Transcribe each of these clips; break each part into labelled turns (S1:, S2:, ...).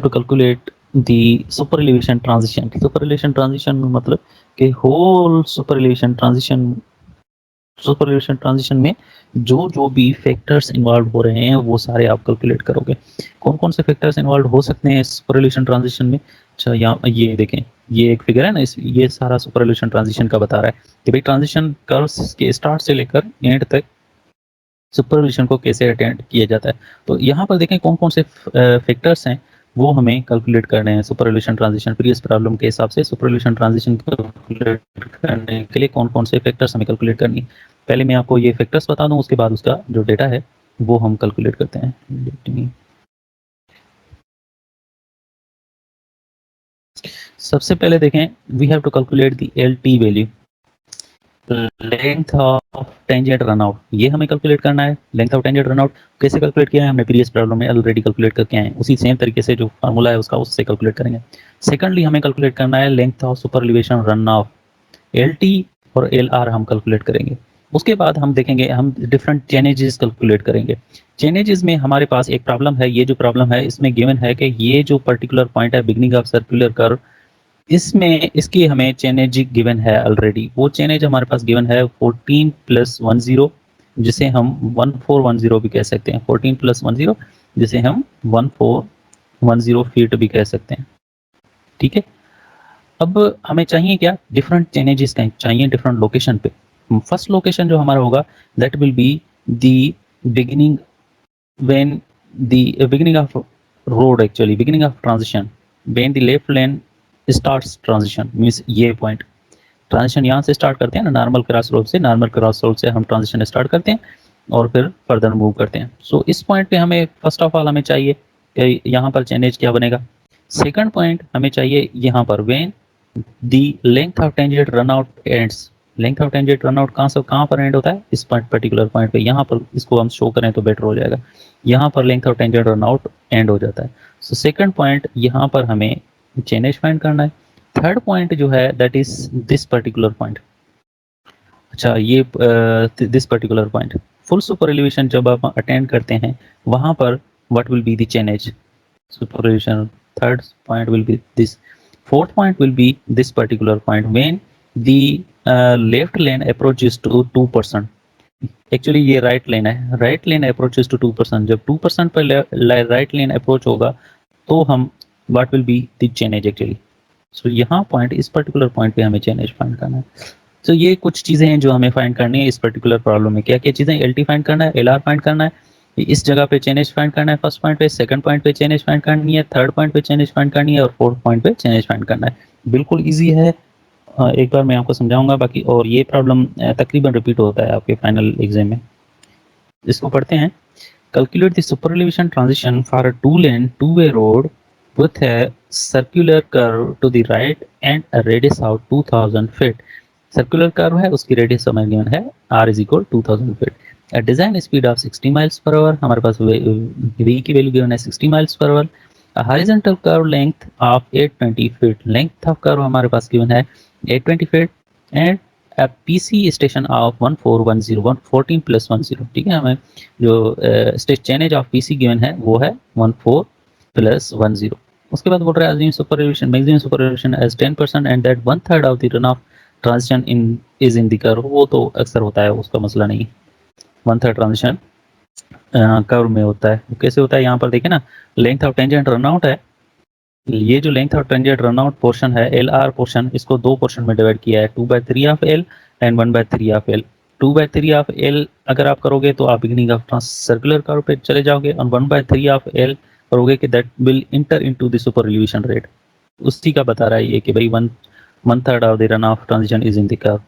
S1: To calculate the super elevation transition. Super elevation transition मतलब कि whole super elevation transition में जो जो भी फैक्टर्स इन्वॉल्व हो रहे हैं वो सारे आप कैलकुलेट करोगे। कौन कौन से फैक्टर्स इन्वॉल्व हो सकते हैं सुपर एलिवेशन ट्रांजिशन में? अच्छा, यहाँ ये देखें, ये एक फिगर है ना, ये सारा सुपर एलिवेशन ट्रांजिशन का बता रहा है कि भाई ट्रांजिशन कर्व्स के स्टार्ट से लेकर एंड तक सुपर एलिवेशन को कैसे अटेंड किया जाता है। तो यहाँ पर देखें कौन कौन से फैक्टर्स हैं वो हमें कैलकुलेट करने हैं super elevation transition. Previous problem के हिसाब से सुपर एलिवेशन ट्रांजिशन कैलकुलेट करने के लिए कौन कौन से फैक्टर्स हमें कैलकुलेट करनी है। पहले मैं आपको ये फैक्टर्स बता दूं, उसके बाद उसका जो डेटा है वो हम कैलकुलेट करते हैं। सबसे पहले देखें, we have to calculate the LT value, length of tangent runout, ये हमें कैलकुलेट करना है। लेंथ ऑफ टेंजेंट रनआउट कैसे कैलकुलेट किया है हमने प्रीवियस प्रॉब्लम में ऑलरेडी कैलकुलेट करके आए हैं, उसी सेम तरीके से जो फार्मूला है उसका उससे कैलकुलेट करेंगे। सेकंडली हमें कैलकुलेट करना है length of super elevation run of, LT और LR हम कैलकुलेट करेंगे। उसके बाद हम देखेंगे, हम डिफरेंट चेनेजेस कैलकुलेट करेंगे। चेनेजेस में हमारे पास एक प्रॉब्लम है, ये जो प्रॉब्लम है इसमें गिवन है कि ये जो पर्टिकुलर पॉइंट है बिगनिंग ऑफ सर्कुलर कर्व, इसमें इसकी हमें चेनेज गिवन है ऑलरेडी। वो चेनेज हमारे पास गिवन है 14 + 10, जिसे हम 1410 भी कह सकते हैं। 14 + 10 जिसे हम 1410 फीट भी कह सकते हैं। ठीक है, अब हमें चाहिए क्या, डिफरेंट चेनेजेस चाहिए डिफरेंट लोकेशन पे। फर्स्ट लोकेशन जो हमारा होगा that will be the beginning, when the beginning of road, actually beginning of transition, when the left lane starts transition, means ये पॉइंट ट्रांजिशन यहाँ से स्टार्ट करते हैं ना, नॉर्मल क्रॉस रोड से, नॉर्मल क्रॉस रोड से हम ट्रांजिशन स्टार्ट करते हैं और फिर फर्दर मूव करते हैं। सो इस पॉइंट पे हमें फर्स्ट ऑफ ऑल हमें चाहिए कि यहाँ पर चेनेज क्या बनेगा। सेकंड पॉइंट हमें चाहिए यहाँ पर when the length of tangent run out ends, length of tangent run out कहाँ पर एंड होता है, इस पॉइंट पर्टिकुलर पॉइंट पे। यहाँ पर इसको हम शो करें तो बेटर हो जाएगा, यहाँ पर length of tangent run out and हो जाता है। सो सेकंड पॉइंट यहाँ पर हमें चेनेज फाइंड करना है। थर्ड पॉइंट जो है that is this particular point. अच्छा, ये this particular point full super elevation जब आप अटेंड करते हैं वहाँ पर what will be the chainage super elevation. Third point will be this. Fourth point will be this particular point when the left lane approaches to 2%. Actually ये right लेन है, right lane approaches to 2%। जब 2% पर right लेन approach होगा तो हम what will be the chainage actually. So यहाँ point, इस particular point पे हमें चेनेज फाइंड करना है। सो ये कुछ चीज़ें हैं जो हमें फाइंड करनी है इस पर्टिकुलर प्रॉब्लम में। क्या क्या चीज़ें, LT फाइंड करना है, LR फाइंड करना है, इस जगह पे चेनेज फाइंड करना है फर्स्ट पॉइंट पे, सेकंड पॉइंट पे चेनेज फाइंड करनी है, थर्ड पॉइंट पे चेनेज फाइंड करनी है और फोर्थ पॉइंट पे चेनेज फाइंड करना है। बिल्कुल ईजी है, एक बार मैं आपको समझाऊंगा बाकी। और ये प्रॉब्लम तकरीबन रिपीट होता है आपके फाइनल एग्जाम में। इसको पढ़ते हैं। Calculate the super elevation transition for a 2-lane 2-way road with a circular curve to the right and a radius of 2000 feet। Circular curve है, उसकी रेडियस हमें गिवन है r = 2000 feet. Design speed of 60 miles per hour, हमारे पास v की value given है 60 miles per hour. Horizontal curve length of 820 feet, length of curve हमारे पास given है 820 feet. And PC station of 1410, 14 + 10। ठीक है, हमें जो चेनेज ऑफ पीसी गिवन है वो है 14 + 10। उसके बाद बोल रहा है super elevation, maximum super elevation as 10% and that 1/3 of the run of transition is in the curve. वो तो अक्सर होता है, उसका मसला नहीं। 1/3 ट्रांजिशन कर्व में होता है। कैसे होता है, यहाँ पर देखिए ना, length of tangent run out है, ये जो length of tangent run out portion है LR पोर्शन, इसको दो पोर्शन में डिवाइड किया है, 2/3 of L and 1/3 of L। 2/3 of L अगर आप करोगे तो आप बिगिनिंग ऑफ सर्कुलर कर्व पे चले जाओगे, और 1/3 ऑफ L करोगे कि that will enter into the super elevation rate. उसी का बता रहा है ये कि भाई 1/3 of the run of transition is in the curve.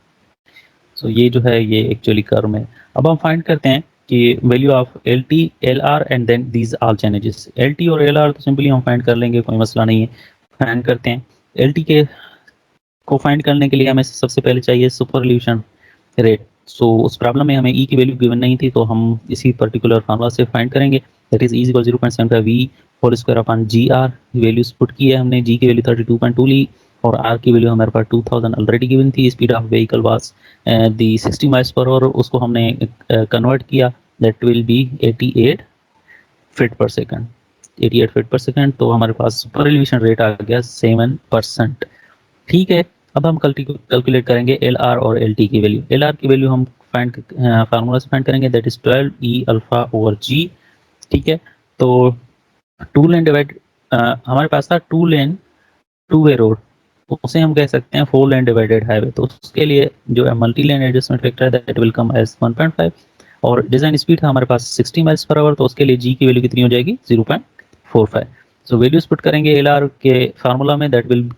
S1: So ये जो है ये एक्चुअली कर्व में। अब हम फाइंड करते हैं कि value of LT, LR and then these all chainages. LT और LR तो सिंपली हम फाइंड कर लेंगे, कोई मसला नहीं है। फाइंड करते हैं। LT के को फाइंड करने के लिए हमें सबसे पहले चाहिए सुपर एलिवेशन रेट। सो उस प्रॉब्लम में हमें ई की वैल्यू गिवन नहीं थी, तो हम इसी पर्टिकुलर फार्मूला से फाइंड करेंगे। That is E = 0.75 V² values put की है हमने। जी की वैल्यू 32.2 ली और आर की वैल्यू हमारे पास 2000 ऑलरेडी गिवन थी। Speed of vehicle was the 60 miles per hour, उसको हमने कन्वर्ट किया, दैट विल बी 88 फीट पर सेकंड। 88 फीट पर सेकंड, तो हमारे पास सुपर एलिवेशन रेट आ गया 7%। ठीक है, अब हम कैलकुलेट करेंगे एल आर और एल टी की वैल्यू। एल आर की वैल्यू हम फाइंड फार्मूला से फाइंड करेंगे, that is 12 E alpha over जी। ठीक है, तो टू लेन डिवाइड हमारे पास था two lane two way road, उसे हम कह सकते हैं फोर लेन डिवाइडेड हाईवे। तो उसके लिए जो है multi lane adjustment factor that will come as 1.5, और डिजाइन स्पीड था हमारे पास 60 माइल्स पर आवर, तो उसके लिए जी की वैल्यू कितनी हो जाएगी 0.45। सो वैल्यूज पुट करेंगे एल आर के फार्मूला में, that will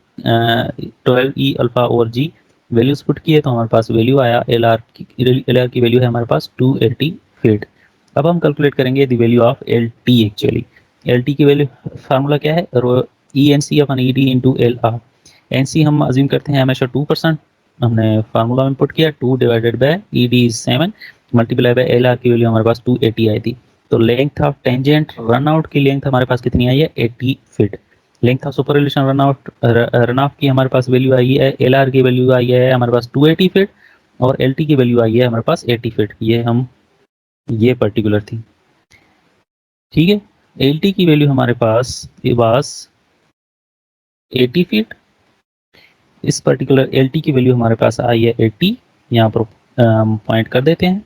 S1: 12 E alpha over G. Values put किए तो हमारे पास वैल्यू आया एल आर की वैल्यू है हमारे पास 280 फीट। अब हम कैलकुलेट करेंगे the value of L T. Actually L T की वैल्यू फार्मूला क्या है, E N C upon E D into L R. N C हम अज्यूम करते हैं हमेशा 2%, हमने फार्मूला में पुट किया 2 divided by E D is 7 multiply by L R की वैल्यू हमारे पास 280 आई थी। तो length of tangent run out की लेंथ हमारे पास कितनी आई है 80 feet. Length of super elevation run out run of की हमारे पास वैल्यू आई है, एल आर की वैल्यू आई है हमारे पास 280 फीट, और एल टी की वैल्यू आई है हमारे पास 80 फीट। ये पर्टिकुलर थी। ठीक है, एल टी की वैल्यू हमारे पास वाज 80 फीट। इस पर्टिकुलर एल टी की वैल्यू हमारे पास आई है 80, यहाँ पर पॉइंट कर देते हैं,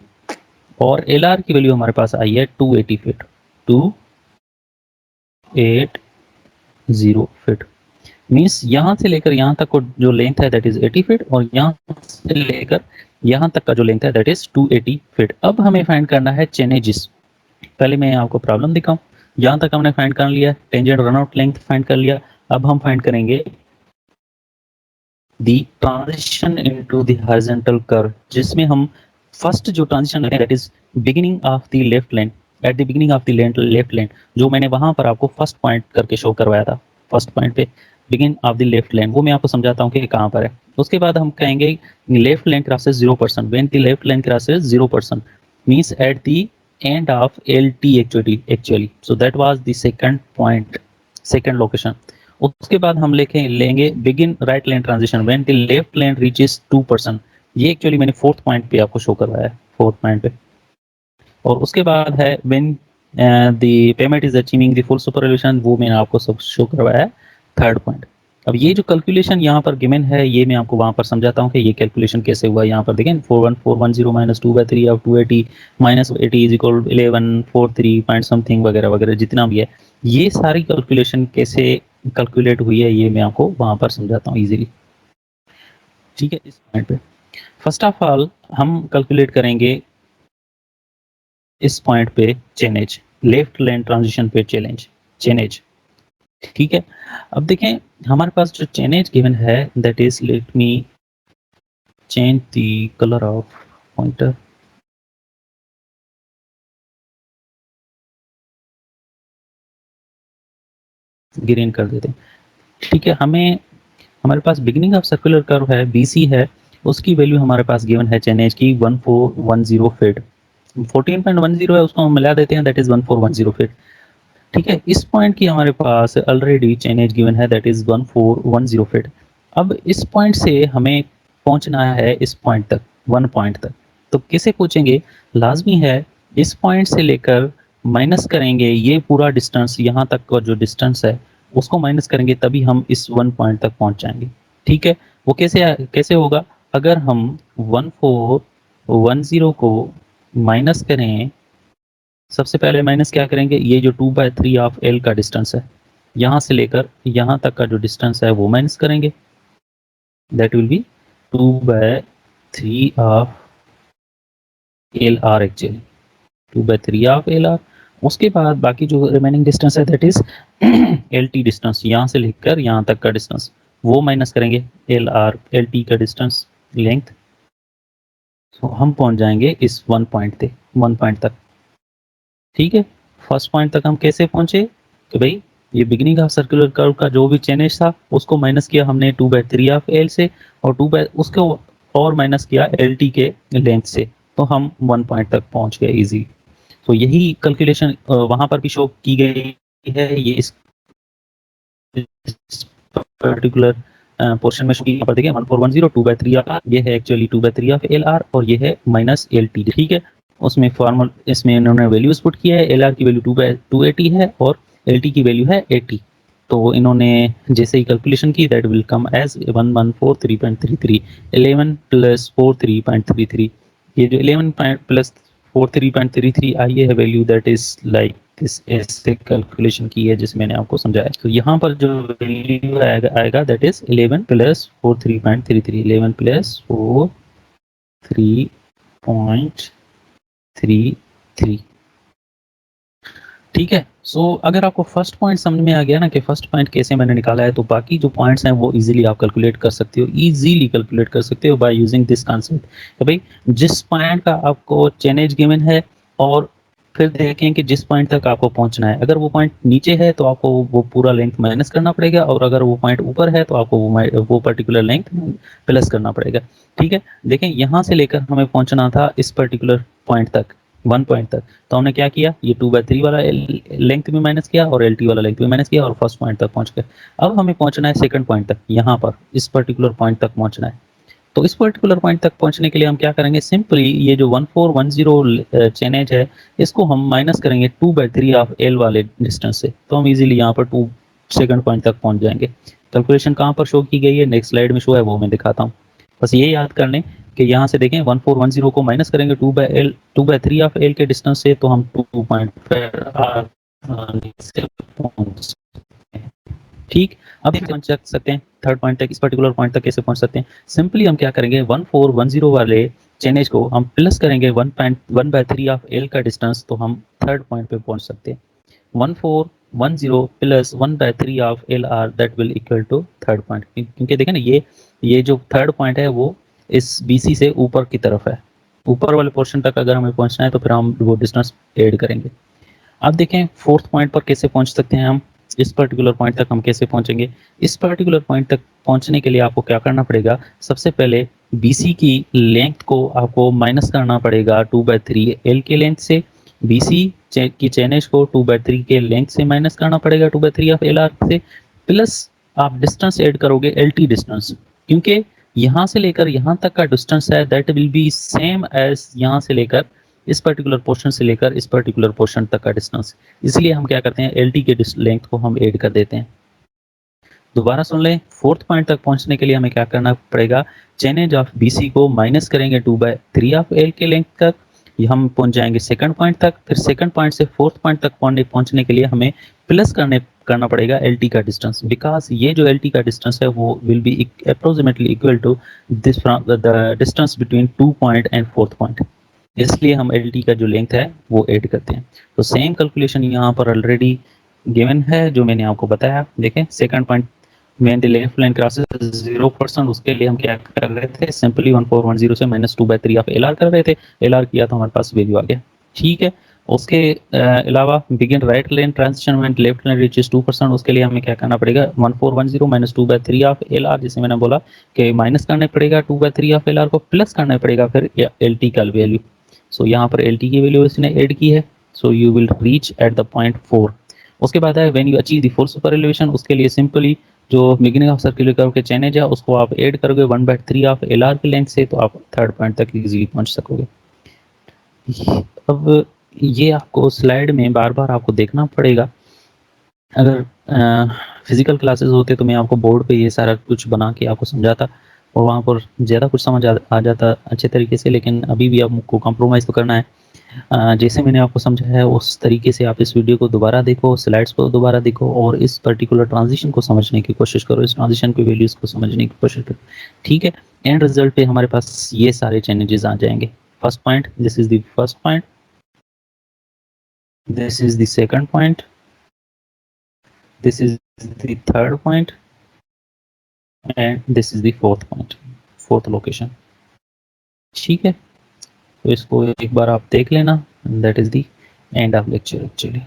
S1: और एल आर की वैल्यू हमारे पास आई है 280 फीट, 280 फीट। मीन्स यहाँ से लेकर यहाँ तक को जो लेंथ है दैट इज 80 फीट, और यहाँ से लेकर यहाँ तक का जो लेंथ है दैट इज 280 फीट। अब हमें फाइंड करना है चेनेजिस। पहले मैं आपको प्रॉब्लम दिखाऊं, यहाँ तक हमने फाइंड कर लिया, टेंजेंट रनआउट लेंथ फाइंड कर लिया। अब हम फाइंड करेंगे the transition into the horizontal curve, जिसमें हम फर्स्ट जो ट्रांजिशन है that is beginning of the left lane, at the beginning of the left lane, जो मैंने वहां पर आपको फर्स्ट पॉइंट करके शो करवाया था। फर्स्ट पॉइंट पे बिगिन ऑफ द लेफ्ट लेन, वो मैं आपको समझाता हूँ कि कहाँ पर है। उसके बाद हम कहेंगे left lane crosses 0%, when the left lane crosses 0% means at the end of LT actually so that was the second point, second location। उसके बाद हम लेंगे begin right lane transition when the left lane reaches 2%। ये actually मैंने fourth point पे आपको show करवाया है, फोर्थ पॉइंट पे। और उसके बाद है when the payment is achieving the full super elevation, वो मैंने आपको सब शो करवाया है, थर्ड पॉइंट। अब ये जो कैलकुलेशन यहाँ पर गिवन है, ये मैं आपको वहां पर समझाता हूँ कि ये कैलकुलेशन कैसे हुआ। यहाँ पर देखें 41410 minus 2/3 of 280 minus 80 is equal 1143 point something वगैरह वगैरह जितना भी है, ये सारी कैलकुलेशन कैसे कैलकुलेट हुई है ये मैं आपको वहां पर समझाता हूँ इजीली। ठीक है, इस पॉइंट पे फर्स्ट ऑफ ऑल हम कैलकुलेट करेंगे इस पॉइंट पे चेनेज, लेफ्ट लेन ट्रांजिशन पे चेनेज। ठीक है, अब देखें हमारे पास जो चेनेज गिवन है that is, let me change the colour of pointer. Green कर देते हैं। ठीक है, हमारे पास बिगिनिंग ऑफ सर्कुलर कर्व है BC है, उसकी वैल्यू हमारे पास गिवन है चेनेज की 1410 फीट। 14.10 है, उसको हम मिला देते हैं दैट इज 1410 फीट। ठीक है, इस पॉइंट की हमारे पास ऑलरेडी चेनेज गिवन है दैट इज 1410 फीट। अब इस पॉइंट से हमें पहुंचना है इस पॉइंट तक, वन पॉइंट तक। तो कैसे पहुंचेंगे, लाजमी है इस पॉइंट से लेकर माइनस करेंगे ये पूरा डिस्टेंस, यहाँ तक का जो डिस्टेंस है उसको माइनस करेंगे, तभी हम इस वन पॉइंट तक पहुंच जाएंगे। ठीक है, वो कैसे होगा, अगर हम 1410 को माइनस करें, सबसे पहले माइनस क्या करेंगे, ये जो 2/3 ऑफ एल का डिस्टेंस है, यहाँ से लेकर यहाँ तक का जो डिस्टेंस है वो माइनस करेंगे, that will B 2/3 of L R, actually 2/3 of L R. उसके बाद बाकी जो रिमेनिंग डिस्टेंस है that is L T distance, यहाँ से लेकर यहाँ तक का डिस्टेंस, वो माइनस करेंगे एल आर एल टी का डिस्टेंस लेंथ। तो हम पहुंच जाएंगे इस वन पॉइंट तक। ठीक है, फर्स्ट पॉइंट तक हम कैसे पहुंचे कि भाई ये बिगिनिंग ऑफ सर्कुलर कर्व का जो भी चेनेज था उसको माइनस किया हमने 2/3 ऑफ एल से, और उसको और माइनस किया एल टी के लेंथ से, तो हम वन पॉइंट तक पहुंच गए इजी। तो यही कैलकुलेशन वहां पर भी शो की गई है, ये इस पर्टिकुलर पोर्शन में शो की पर देखिए 1410 2/3 ऑफ, ये है एक्चुअली 2/3 ऑफ एल आर, और ये है माइनस एल टी। ठीक है, उसमें फॉर्मल इसमें इन्होंने वैल्यूज पुट किया है, एल आर की वैल्यू 2/280 है और LT की वैल्यू है 80। तो इन्होंने जैसे ही कैलकुलेशन की that will come as 1143.33, 11 plus 43.33। ये जो 11 प्लस 43.33 आई है value that is like this ऐसे कैलकुलेशन की है जिसमें मैंने आपको समझाया। तो यहाँ पर जो वैल्यू आएगा दैट इज 11 प्लस 43.33, 11 प्लस 43.33। ठीक है। सो अगर आपको फर्स्ट पॉइंट समझ में आ गया ना कि फर्स्ट पॉइंट कैसे मैंने निकाला है, तो बाकी जो पॉइंट्स हैं वो इजीली आप कैलकुलेट कर सकते हो, इजीली कैलकुलेट कर सकते हो बाय यूजिंग दिस कांसेप्ट। तो भाई जिस पॉइंट का आपको चेनेज गिवन है और फिर देखें कि जिस पॉइंट तक आपको पहुंचना है, अगर वो पॉइंट नीचे है तो आपको वो पूरा लेंथ माइनस करना पड़ेगा, और अगर वो पॉइंट ऊपर है तो आपको वो पर्टिकुलर लेंथ प्लस करना पड़ेगा। ठीक है। देखें यहाँ से लेकर हमें पहुंचना था इस पर्टिकुलर पॉइंट तक, 1 पॉइंट तक, तो हमने क्या किया, ये 2/3 वाला लेंथ भी माइनस किया और LT वाला लेंथ भी माइनस किया और फर्स्ट पॉइंट तक पहुंच गए। अब हमें पहुंचना है सेकंड पॉइंट तक, यहाँ पर इस पर्टिकुलर पॉइंट तक पहुंचना है। तो इस पर्टिकुलर पॉइंट तक पहुंचने के लिए हम क्या करेंगे, सिंपली ये जो 1410 चेन एज है इसको हम माइनस करेंगे 2/3 ऑफ L वाले डिस्टेंस से, तो हम इजीली यहाँ पर 2 सेकंड पॉइंट तक पहुंच जाएंगे। कैलकुलेशन कहाँ पर शो की गई है, नेक्स्ट स्लाइड में शो है, वो मैं दिखाता हूँ। बस ये याद कर लें कि यहाँ से देखें 1410 को माइनस करेंगे 2/3 ऑफ L के डिस्टेंस से, तो हम 2 पॉइंट पर आसानी से पहुंच सकते हैं। ठीक। अब हम पहुंच सकते हैं थर्ड पॉइंट तक, इस पर्टिकुलर पॉइंट तक कैसे पहुंच सकते हैं, सिंपली हम क्या करेंगे 1410 वाले चेन एज को हम प्लस करेंगे 1/3 ऑफ L का डिस्टेंस, तो हम थर्ड पॉइंट पे पहुंच सकते हैं। 1410 plus 1/3 of LR that will equal to third point, क्योंकि देखें ना ये जो थर्ड पॉइंट है वो इस BC से ऊपर की तरफ है, ऊपर वाले पोर्शन तक अगर हमें पहुंचना है तो फिर हम वो डिस्टेंस ऐड करेंगे। अब देखें फोर्थ पॉइंट पर कैसे पहुंच सकते हैं हम, इस पर्टिकुलर पॉइंट तक हम कैसे पहुंचेंगे। इस पर्टिकुलर पॉइंट तक पहुंचने के लिए आपको क्या करना पड़ेगा, सबसे पहले BC की लेंथ को आपको माइनस करना पड़ेगा 2/3 L के लेंथ से, BC की चेनेज को 2/3 के लेंथ से माइनस करना पड़ेगा 2/3 ऑफ LR से, प्लस आप डिस्टेंस ऐड करोगे LT डिस्टेंस, क्योंकि यहाँ से लेकर यहाँ तक का डिस्टेंस है that will be same as यहाँ से लेकर इस पर्टिकुलर पोर्शन से लेकर इस पर्टिकुलर पोर्शन तक का डिस्टेंस, इसलिए हम क्या करते हैं LT के लेंथ को हम ऐड कर देते हैं। दोबारा सुन लें, फोर्थ पॉइंट तक पहुंचने के लिए हमें क्या करना पड़ेगा, चेन एज ऑफ BC को माइनस करेंगे 2/3 ऑफ L के लेंथ तक, हम पहुंच जाएंगे सेकंड पॉइंट तक, फिर सेकंड पॉइंट से फोर्थ पॉइंट तक पहुंचने के लिए हमें प्लस करना पड़ेगा LT का डिस्टेंस, बिकॉज ये जो LT का डिस्टेंस है वो will be approximately equal to this the distance between 2 point and fourth point, इसलिए हम LT का जो लेंथ है वो ऐड करते हैं। तो सेम कैलकुलेशन यहाँ पर ऑलरेडी गिवन है जो मैंने आपको बताया। देखें सेकंड पॉइंट में द लेंथ लाइन क्रॉसेस 0%, उसके लिए हम क्या कर रहे थे, सिंपली 1410 से माइनस 2/3 ऑफ LR कर रहे थे, LR किया तो हमारे पास वैल्यू आ गया। ठीक है। उसके अलावा begin right lane transition when left lane reaches 2%, उसके लिए हमें क्या करना पड़ेगा, 1410 माइनस 2/3 ऑफ LR, जैसे मैंने बोला कि माइनस करना पड़ेगा 2/3 ऑफ LR को, प्लस करना पड़ेगा फिर LT का वैल्यू। सो यहाँ पर LT की वैल्यू इसने ऐड की है, so you will reach at the point 4। उसके बाद है when you achieve the full super elevation, उसके लिए सिंपली जो बिगिनिंग ऑफ सर्कुलर कर्व के चेन एज है उसको आप ऐड करोगे 1/3 ऑफ LR की लेंथ से, तो आप थर्ड पॉइंट तक इजीली पहुंच सकोगे। अब ये आपको स्लाइड में बार बार आपको देखना पड़ेगा, अगर फिजिकल क्लासेस होते तो मैं आपको बोर्ड पे ये सारा कुछ बना के आपको समझाता और वहाँ पर ज़्यादा कुछ समझ आ जाता अच्छे तरीके से, लेकिन अभी भी आपको कॉम्प्रोमाइज़ तो करना है। जैसे मैंने आपको समझाया है उस तरीके से आप इस वीडियो को दोबारा देखो, स्लाइड्स को दोबारा देखो और इस पर्टिकुलर ट्रांजिशन को समझने की कोशिश करो, इस ट्रांजिशन के वैल्यूज़ को समझने की कोशिश करो। ठीक है। एंड रिजल्ट पे हमारे पास ये सारे चेंजेस आ जाएंगे। First point, this is the first point, this is the second point, this is the third point, and this is the fourth point, fourth location। ठीक है। तो इसको एक बार आप देख लेना, that is the end of lecture actually.